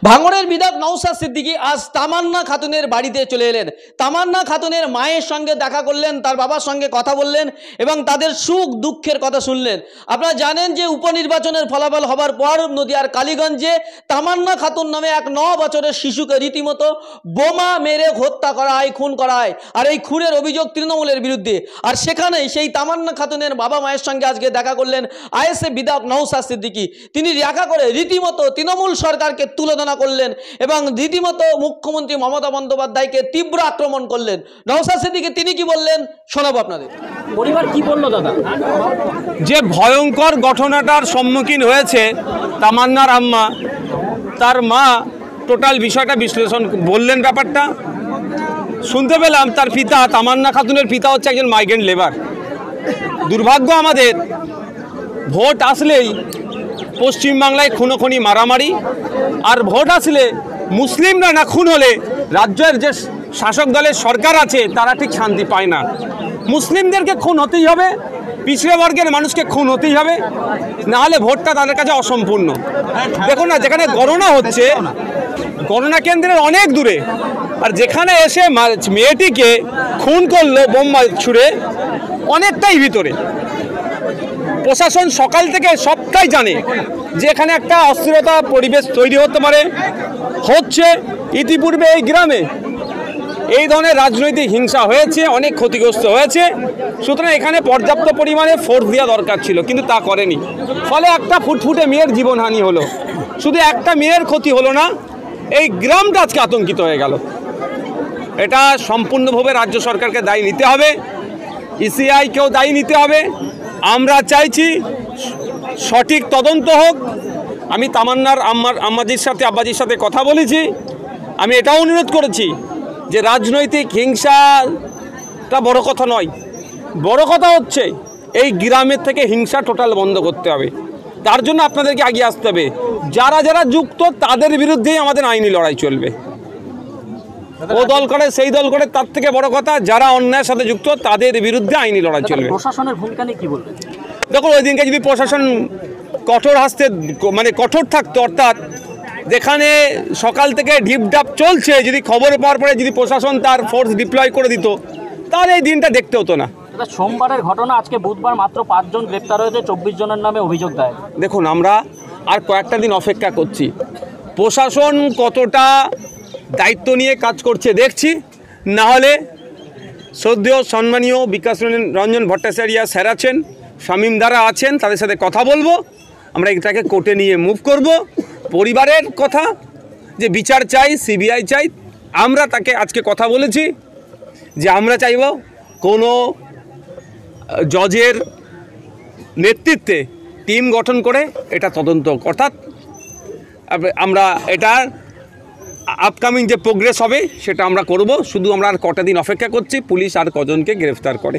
ভাঙড়ের বিধায়ক নওশাদ সিদ্দিকী আজ তামান্না খাতুনের বাড়িতে চলে এলেন। তামান্না খাতুনের মায়ের সঙ্গে দেখা করলেন, তার বাবার সঙ্গে কথা বললেন এবং তাদের সুখ দুঃখের কথা শুনলেন। আপনারা জানেন যে উপনির্বাচনের ফলাফল হবার পর নদিয়ার কালীগঞ্জে তামান্না খাতুন নামে এক 9 বছরের শিশুকে রীতিমতো বোমা মেরে হত্যা করা হয়, খুন করা হয়। আর এই খুনের অভিযোগ তৃণমূলের বিরুদ্ধে। আর সেখানেই সেই তামান্না খাতুনের বাবা মায়ের সঙ্গে আজকে দেখা করলেন আইএসএফ বিধায়ক নওশাদ সিদ্দিকী। তিনি দেখা করে রীতিমতো তৃণমূল সরকারকে তুলনা করলেন এবং রীতিমতো মুখ্যমন্ত্রী মমতা বন্দ্যোপাধ্যায়কে তীব্র আক্রমণ করলেন। নওশাদ সিদ্দিকী তিনি কি বললেন শোনাবো আপনাদের। পরিবার কি বললো দাদা? যে ভয়ঙ্কর ঘটনাটার সম্মুখীন হয়েছে তামান্নার আম্মা, তার মা টোটাল বিষয়টা বিশ্লেষণ বললেন। ব্যাপারটা শুনতে পেলাম তার পিতা, তামান্না খাতুনের পিতা হচ্ছে একজন মাইগ্রেন্ট লেবার। দুর্ভাগ্য আমাদের, ভোট আসলেই পশ্চিমবাংলায় খুনোখুনি মারামারি, আর ভোট আসলে মুসলিমরা না খুন হলে রাজ্যের যে শাসক দলের সরকার আছে তারা ঠিক শান্তি পায় না। মুসলিমদেরকে খুন হতেই হবে, পিছড়ে বর্গের মানুষকে খুন হতেই হবে, নাহলে ভোটটা তাদের কাছে অসম্পূর্ণ। দেখুন না, যেখানে গণনা হচ্ছে গণনা কেন্দ্রের অনেক দূরে, আর যেখানে এসে মেয়েটিকে খুন করলো বোমা ছুঁড়ে অনেকটাই ভিতরে। প্রশাসন সকাল থেকে সবটাই জানে যে এখানে একটা অস্থিরতা পরিবেশ তৈরি হতে পারে, হচ্ছে। ইতিপূর্বে এই গ্রামে এই ধরনের রাজনৈতিক হিংসা হয়েছে, অনেক ক্ষতিগ্রস্ত হয়েছে। সুতরাং এখানে পর্যাপ্ত পরিমাণে ফোর্স দেওয়া দরকার ছিল, কিন্তু তা করেনি। ফলে একটা ফুটফুটে মেয়ের জীবনহানি হলো। শুধু একটা মেয়ের ক্ষতি হলো না, এই গ্রামটা আজকে আতঙ্কিত হয়ে গেল। এটা সম্পূর্ণভাবে রাজ্য সরকারকে দায়ী নিতে হবে, ইসিআইকেও দায়ী নিতে হবে। আমরা চাইছি সঠিক তদন্ত হোক। আমি তামান্নার আম্মাজির সাথে আব্বাজির সাথে কথা বলেছি। আমি এটাও অনুরোধ করেছি যে রাজনৈতিক হিংসাটা বড় কথা নয়, বড় কথা হচ্ছে এই গ্রামের থেকে হিংসা টোটাল বন্ধ করতে হবে। তার জন্য আপনাদেরকে এগিয়ে আসতে হবে। যারা যারা যুক্ত তাদের বিরুদ্ধেই আমাদের আইনি লড়াই চলবে। ও দল করে সেই দল করে, তার থেকে বড় কথা যারা অন্যায়ের সাথে যুক্ত তাদের বিরুদ্ধে আইনি লড়াই চলবে। প্রশাসনের ভূমিকা নিয়ে কি বলবেন? দেখুন, ওই দিনকে যদি প্রশাসন কঠোর হাসতে কঠোর থাকতো, অর্থাৎ যেখানে সকাল থেকে ঢিপঢাপ চলছে, যদি খবর পাওয়ার পরে যদি প্রশাসন তার ফোর্স ডিপ্লয় করে দিত তাহলে এই দিনটা দেখতে হতো না। সোমবারের ঘটনা, আজকে বুধবার মাত্র 5 জন গ্রেপ্তার হয়েছে, 24 জনের নামে অভিযোগ দেয়। দেখুন, আমরা আর কয়েকটা দিন অপেক্ষা করছি, প্রশাসন কতটা দায়িত্ব নিয়ে কাজ করছে দেখছি। না হলে শ্রদ্ধেয় সম্মানীয় বিকাশ রঞ্জন ভট্টাচার্য স্যার আছেন, শামীম দ্বারা আছেন, তাদের সাথে কথা বলবো। আমরা এটাকে কোর্টে নিয়ে মুভ করব। পরিবারের কথা যে বিচার চাই, সিবিআই চাই, আমরা তাকে আজকে কথা বলেছি যে আমরা চাইব কোনো জজের নেতৃত্বে টিম গঠন করে এটা তদন্ত, অর্থাৎ আমরা এটার আপকামিং যে প্রোগ্রেস হবে সেটা আমরা করব। শুধু আমরা আর কটা দিন অপেক্ষা করছি, পুলিশ আর কজনকে গ্রেফতার করে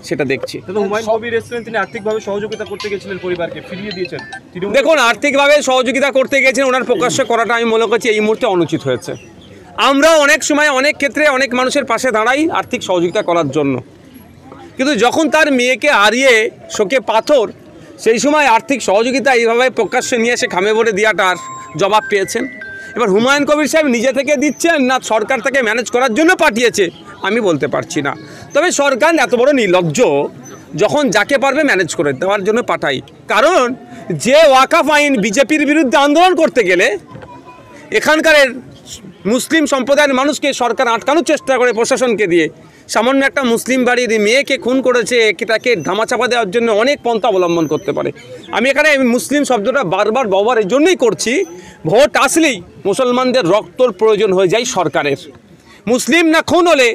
সেটা দেখছি। হুমায়ুন কবির এসেছিলেন, তিনি আর্থিকভাবে সহযোগিতা করতে গেছিলেন, পরিবারকে ফিরিয়ে দিয়েছেন। দেখুন, আর্থিকভাবে সহযোগিতা করতে গেছেন, ওনার প্রকাশ্য করাটা আমি মনে করছি এই মুহূর্তে অনুচিত হয়েছে। আমরা অনেক সময় অনেক ক্ষেত্রে অনেক মানুষের পাশে দাঁড়াই আর্থিক সহযোগিতা করার জন্য, কিন্তু যখন তার মেয়েকে হারিয়ে শোকে পাথর, সেই সময় আর্থিক সহযোগিতা এইভাবে প্রকাশ্যে নিয়ে এসে খামে ভরে দেওয়াটার জবাব পেয়েছেন। এবার হুমায়ুন কবির সাহেব নিজে থেকে দিচ্ছেন না সরকার তাকে ম্যানেজ করার জন্য পাঠিয়েছে আমি বলতে পারছি না। তবে সরকার এত বড় নির্লজ্জ, যখন যাকে পারবে ম্যানেজ করে দেওয়ার জন্য পাঠাই। কারণ যে ওয়াকাফ আইন বিজেপির বিরুদ্ধে আন্দোলন করতে গেলে এখানকার মুসলিম সম্প্রদায়ের মানুষকে সরকার আটকানোর চেষ্টা করে প্রশাসনকে দিয়ে, সামান্য একটা মুসলিম বাড়ির মেয়েকে খুন করেছে, তাকে ধামাচাপা দেওয়ার জন্য অনেক পন্থা অবলম্বন করতে পারে। আমি এখানে মুসলিম শব্দটা বারবার ব্যবহার এই জন্যই করছি, ভোট আসলেই মুসলমানদের রক্তর প্রয়োজন হয়ে যায় সরকারের। মুসলিম না খুন হলে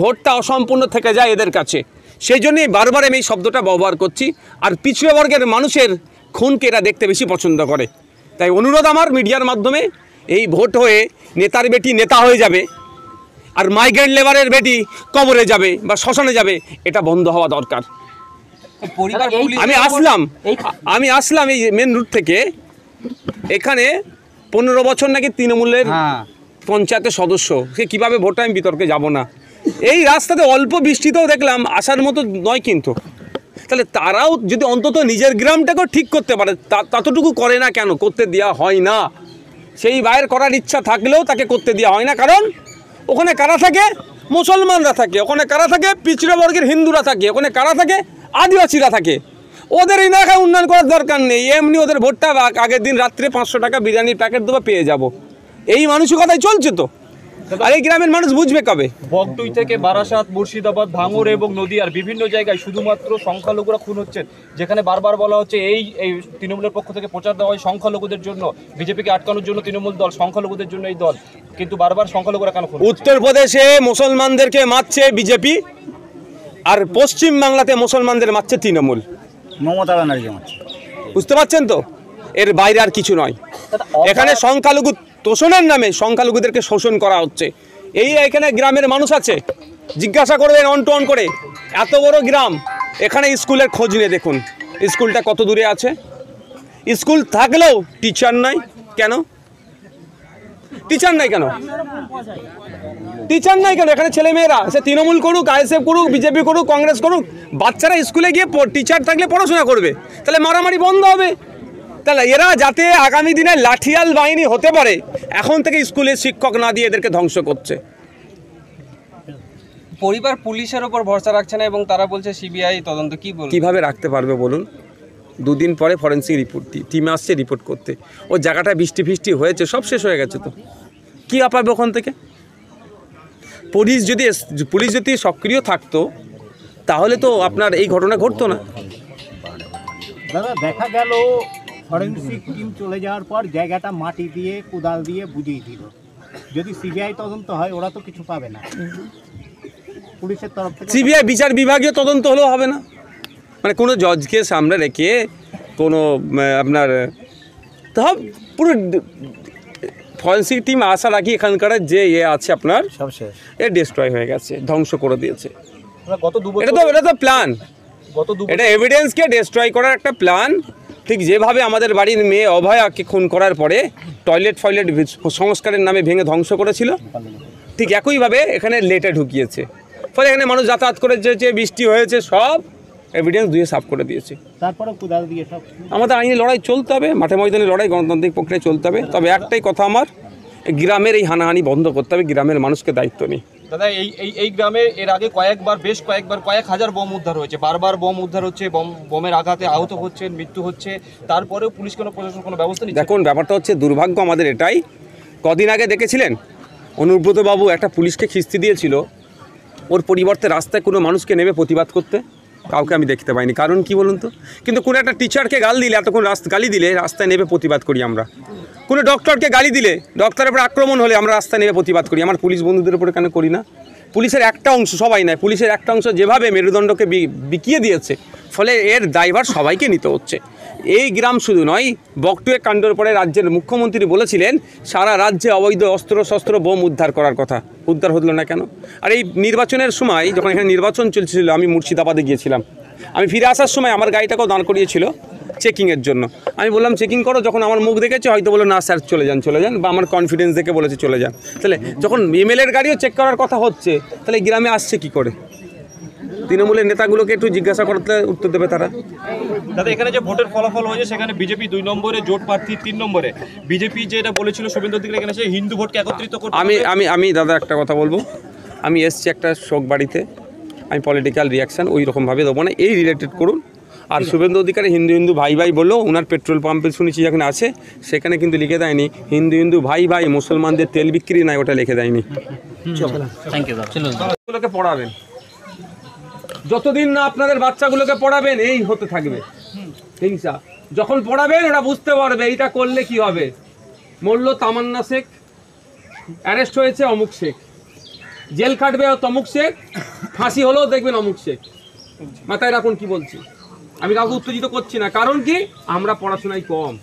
ভোটটা অসম্পূর্ণ থেকে যায় এদের কাছে, সেই জন্যই বারবার আমি এই শব্দটা ব্যবহার করছি। আর পিছড়ে বর্গের মানুষের খুনকে এরা দেখতে বেশি পছন্দ করে। তাই অনুরোধ আমার মিডিয়ার মাধ্যমে, এই ভোট হয়ে নেতার বেটি নেতা হয়ে যাবে আর মাইগ্রেন্ট লেবারের বেটি কবরে যাবে বা শ্মশানে যাবে, এটা বন্ধ হওয়া দরকার। আমি আসলাম এই মেন রুট থেকে, এখানে 15 বছর নাকি তৃণমূলের পঞ্চায়েতের সদস্য, সে কীভাবে ভোটে আমি বিতর্কে যাব না। এই রাস্তাতে অল্প বৃষ্টিতেও দেখলাম আসার মতো নয়, কিন্তু তাহলে তারাও যদি অন্তত নিজের গ্রামটাকেও ঠিক করতে পারে, ততটুকু করে না কেন, করতে দেওয়া হয় না। সেই বাইর করার ইচ্ছা থাকলেও তাকে করতে দেওয়া হয় না। কারণ ওখানে কারা থাকে? মুসলমানরা থাকে। ওখানে কারা থাকে? পিছড়ে বর্গের হিন্দুরা থাকে। ওখানে কারা থাকে? আদিবাসীরা থাকে। ওদের এই এলাকায় উন্নয়ন করার দরকার নেই, এমনি ওদের ভোটটা আগের দিন রাত্রে 500 টাকা বিরিয়ানির প্যাকেট দেবো, পেয়ে যাব, এই মানসিকতাই চলছে তো। আর এই গ্রামের মানুষ বুঝবে কবে? বগটুই থেকে বারাসাত, মুর্শিদাবাদ, ভাঙড় এবং নদীয়ার বিভিন্ন জায়গায় শুধুমাত্র সংখ্যালঘুরা খুন হচ্ছেন, যেখানে বারবার বলা হচ্ছে এই তৃণমূলের পক্ষ থেকে প্রচার দেওয়া হয় সংখ্যালঘুদের জন্য, বিজেপিকে আটকানোর জন্য তৃণমূল দল, সংখ্যালঘুদের জন্য এই দল, কিন্তু বারবার সংখ্যালঘুরা কেন খুন? উত্তরপ্রদেশে মুসলমানদেরকে মারছে বিজেপি, আর পশ্চিম বাংলাতে মুসলমানদের মারছে তৃণমূল, মমতা ব্যানার্জি মারছে। বুঝতে পারছেন তো? এর বাইরে আর কিছু নয়। এখানে সংখ্যালঘু তোষণের নামে সংখ্যালঘুদেরকে শোষণ করা হচ্ছে। এখানে গ্রামের মানুষ আছে, জিজ্ঞাসা করবেন অন টু অন করে, এত বড় গ্রাম, এখানে স্কুলের খোঁজ নিয়ে দেখুন স্কুলটা কত দূরে আছে। স্কুল থাকলেও টিচার নাই। কেন টিচার নাই? কেন টিচার নাই? কেন? এখানে ছেলেমেয়েরা, সে তৃণমূল করুক, আইএসএফ করুক, বিজেপি করুক, কংগ্রেস করুক, বাচ্চারা স্কুলে গিয়ে টিচার থাকলে পড়াশোনা করবে, তাহলে মারামারি বন্ধ হবে। তাহলে এরা যাতে আগামী দিনে লাঠিয়াল বাহিনী হতে পারে, এখন থেকে স্কুলে শিক্ষক না দিয়ে এদেরকে ধ্বংস করছে। পরিবার পুলিশের ওপর ভরসা রাখছে না এবং তারা বলছে সিবিআই তদন্ত। কি বলবো? কিভাবে রাখতে পারবে বলুন? দুদিন পরে ফরেন্সিক রিপোর্ট টিম আসছে রিপোর্ট করতে। ও জায়গাটা বৃষ্টি ফিষ্টি হয়েছে, সব শেষ হয়ে গেছে, তো কী পাবে ওখান থেকে? পুলিশ যদি সক্রিয় থাকতো তাহলে তো আপনার এই ঘটনা ঘটতো না। দাদা, দেখা গেল ফরেন্সিক টিম চলে যাওয়ার পর জায়গাটা মাটি দিয়ে কোদাল দিয়ে বুঝিয়ে দিল। যদি সিবিআই তদন্ত হয় ওরা তো কিছু পাবে না, পুলিশের তরফ থেকে। সিবিআই বিচার বিভাগীয় তদন্ত হলেও হবে না, মানে কোনো জজকে সামনে রেখে কোনো আপনার সব পুরো ফরেন্সিক টিম আশা রাখি এখানকার যে আছে আপনার সব শেষ, ডিস্ট্রয় হয়ে গেছে, ধ্বংস করে দিয়েছে। গত 2 বছর এটা তো প্ল্যান, এটা এভিডেন্সকে ডিস্ট্রয় করার একটা প্ল্যান। ঠিক যেভাবে আমাদের বাড়ির মেয়ে অভয়াকে খুন করার পরে টয়লেট সংস্কারের নামে ভেঙে ধ্বংস করেছিল, ঠিক একইভাবে এখানে লেটে ঢুকিয়েছে। ফলে এখানে মানুষ যাতায়াত করে যে বৃষ্টি হয়েছে সব এভিডেন্স দিয়ে সাফ করে দিয়েছে। তারপরে কোদাল দিয়ে সব। আমাদের আইনি লড়াই চলতে হবে, মাঠে ময়দানে লড়াই গণতান্ত্রিক প্রক্রিয়ায় চলতে হবে। তবে একটাই কথা, আমার গ্রামের এই হানাহানি বন্ধ করতে হবে, গ্রামের মানুষকে দায়িত্ব নেই। দাদা, এই গ্রামে এর আগে বেশ কয়েকবার কয়েক হাজার বোম উদ্ধার হয়েছে, বারবার বোম উদ্ধার হচ্ছে, বোমের আঘাতে আহত হচ্ছেন, মৃত্যু হচ্ছে, তারপরেও পুলিশ প্রশাসন কোনো ব্যবস্থা নিচ্ছে? দেখুন, ব্যাপারটা হচ্ছে দুর্ভাগ্য আমাদের এটাই। কদিন আগে দেখেছিলেন অনুব্রত বাবু একটা পুলিশকে খিস্তি দিয়েছিল, ওর পরিবর্তে রাস্তায় কোনো মানুষকে নেমে প্রতিবাদ করতে কাউকে আমি দেখতে পাইনি। কারণ কি বলুন তো? কিন্তু কোনো একটা টিচারকে গাল দিলে, এতক্ষণ গালি দিলে রাস্তায় নেমে প্রতিবাদ করি আমরা। কোনো ডক্টরকে গালি দিলে, ডক্টরের উপর আক্রমণ হলে আমরা রাস্তায় নেমে প্রতিবাদ করি। আমার পুলিশ বন্ধুদের উপরে কেন করি না? পুলিশের একটা অংশ, সবাই নয়, পুলিশের একটা অংশ যেভাবে মেরুদণ্ডকে বিকিয়ে দিয়েছে, ফলে এর দায়ভার সবাইকে নিতে হচ্ছে। এই গ্রাম শুধু নয়, বগটুয়ে কাণ্ডের পরে রাজ্যের মুখ্যমন্ত্রী বলেছিলেন সারা রাজ্যে অবৈধ অস্ত্র বোম উদ্ধার করার কথা, উদ্ধার হলো না কেন? আর এই নির্বাচনের সময় যখন এখানে নির্বাচন চলছিল, আমি মুর্শিদাবাদে গিয়েছিলাম। আমি ফিরে আসার সময় আমার গাড়িটাকেও দাঁড় করিয়েছিল চেকিংয়ের জন্য। আমি বললাম চেকিং করো, যখন আমার মুখ দেখেছে হয়তো বললো না স্যার চলে যান, বা আমার কনফিডেন্স দেখে বলেছে চলে যান। তাহলে যখন এমএলএর গাড়িও চেক করার কথা হচ্ছে, তাহলে গ্রামে আসছে কি করে? তৃণমূলের নেতাগুলোকে একটু জিজ্ঞাসা করতে উত্তর দেবে তারা। দাদা, এখানে যে ভোটের ফলাফল হয়েছে সেখানে বিজেপি 2 নম্বরে, জোট প্রার্থী 3 নম্বরে। বিজেপি যেটা বলেছিল শুভেন্দু অধিকারী এখানে হিন্দু ভোটকে একত্রিত করতে, আমি দাদা একটা কথা বলবো, আমি এসছি একটা শোক বাড়িতে, আমি পলিটিক্যাল রিয়াকশান ওই রকমভাবে দেবো না, এই রিলেটেড করুন। আর শুভেন্দু অধিকারী হিন্দু ভাই বললো, ওনার পেট্রোল পাম্পে শুনেছি যেখানে আছে সেখানে কিন্তু লিখে দেয়নি হিন্দু ভাই মুসলমানদের তেল বিক্রি নাই, ওটা লিখে দেয়নি। Thank you. এগুলোকে পড়াবেন, যতদিন না আপনাদের বাচ্চাগুলোকে পড়াবেন এই হতে থাকবে হিংসা। যখন পড়াবেন ওরা বুঝতে পারবে এইটা করলে কি হবে। মরল তামান্না শেখ, অ্যারেস্ট হয়েছে অমুক শেখ, জেল কাটবে তমুক শেখ, ফাঁসি হলেও দেখবেন অমুক শেখ। মাথায় রাখুন কি বলছি, আমি কাউকে উত্তেজিত করছি না। কারণ কি, আমরা পড়াশোনায় কম।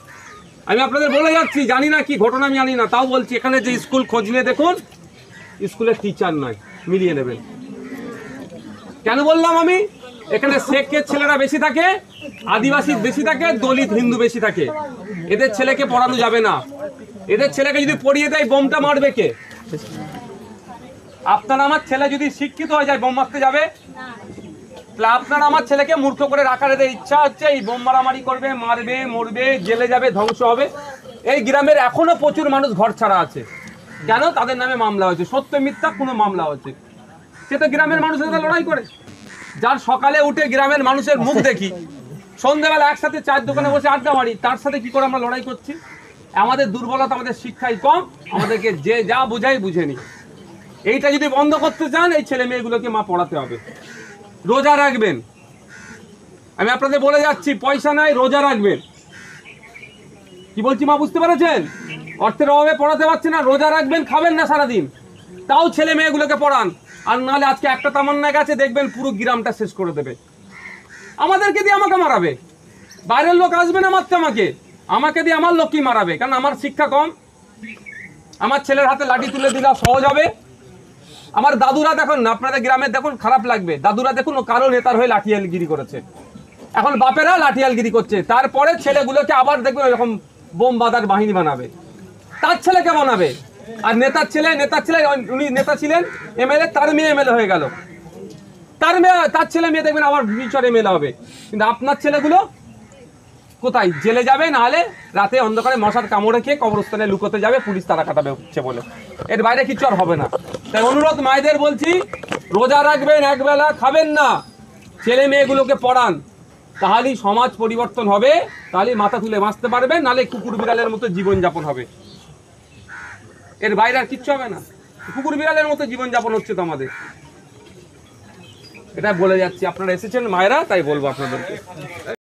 আমি আপনাদের বলে যাচ্ছি, জানি না কি ঘটনা আমি জানি না, তাও বলছি এখানে যে স্কুল খোঁজ নিয়ে দেখুন, স্কুলের টিচার নয়, মিলিয়ে নেবেন। কেন বললাম আমি? এখানে শেখের ছেলেরা বেশি থাকে, আদিবাসী বেশি থাকে, দলিত হিন্দু বেশি থাকে। এদের ছেলেকে পড়ানো যাবে না। এদের ছেলেকে যদি পড়িয়ে দেয়, বোমটা মারবে কে? আপনার আমার ছেলে যদি শিক্ষিত হয়ে যায়, বোম মারতে যাবে? তাহলে আপনার আমার ছেলেকে মূর্খ করে রাখার এদের ইচ্ছা হচ্ছে এই বোম মারামারি করবে, মারবে, মরবে, জেলে যাবে, ধ্বংস হবে। এই গ্রামের এখনো প্রচুর মানুষ ঘর ছাড়া আছে। কেন? তাদের নামে মামলা হয়েছে, সত্য মিথ্যা কোনো মামলা হয়েছে। সে তো গ্রামের মানুষের সাথে লড়াই করে। যার সকালে উঠে গ্রামের মানুষের মুখ দেখি, সন্ধ্যাবেলা একসাথে চায়ের দোকানে বসে আড্ডা মারি, তার সাথে কি করে আমরা লড়াই করছি? আমাদের দুর্বলতা, আমাদের শিক্ষাই কম, আমাদেরকে যে যা বোঝাই বুঝে নি। এইটা যদি বন্ধ করতে চান, এই ছেলে মেয়েগুলোকে মা পড়াতে হবে। রোজা রাখবেন, আমি আপনাদের বলে যাচ্ছি, পয়সা নাই, রোজা রাখবেন। কি বলছি মা, বুঝতে পেরেছেন? অর্থের অভাবে পড়াতে পারছে না, রোজা রাখবেন, খাবেন না সারাদিন, তাও ছেলে মেয়েগুলোকে পড়ান। আর নাহলে আজকে একটা তামান্না গেছে, দেখবেন পুরো গ্রামটা শেষ করে দেবে। আমাদেরকে দিয়ে আমাকে মারাবে, বাইরের লোক আসবে না মারতে আমাকে দিয়ে আমার লোককেই মারাবে, কারণ আমার শিক্ষা কম। আমার ছেলের হাতে লাঠি তুলে দিলে সহজ হবে। আমার দাদুরা দেখুন না, আপনাদের গ্রামে দেখুন, খারাপ লাগবে, দাদুরা দেখুন কারো নেতার হয়ে লাঠিয়ালগিরি করেছে, এখন বাপেরা লাঠিয়ালগিরি করছে, তারপরে ছেলেগুলোকে আবার দেখবেন এরকম বোম বাঁধার বাহিনী বানাবে, তার ছেলেকে বানাবে। আর নেতার ছেলে, উনি নেতা ছিলেন এমএলএ, তার মেয়ে এমএলএ হয়ে গেল, তার ছেলে মেয়ে দেখবেন আবার ফিউচার এমএলএ হবে। কিন্তু আপনার ছেলেগুলো কোথায়? জেলে যাবে, নাহলে রাতে অন্ধকারে মশার কামড়ে খেয়ে কবরস্থানে লুকোতে যাবে, পুলিশ তারা কাটাবে হচ্ছে বলে। এর বাইরে কিছু আর হবে না। তাই অনুরোধ মায়েদের বলছি, রোজা রাখবেন, একবেলা খাবেন না, ছেলে মেয়েগুলোকে পড়ান, তাহলেই সমাজ পরিবর্তন হবে, তাহলেই মাথা তুলে বাঁচতে পারবেন, নাহলে কুকুর বিড়ালের মতো জীবনযাপন হবে। এর বাইরে আর কিচ্ছু হবে না। কুকুর বিড়ালের মতো জীবনযাপন হচ্ছে তো আমাদের। এটা বলে যাচ্ছি, আপনারা এসেছেন মায়েরা, তাই বলবো আপনাদেরকে।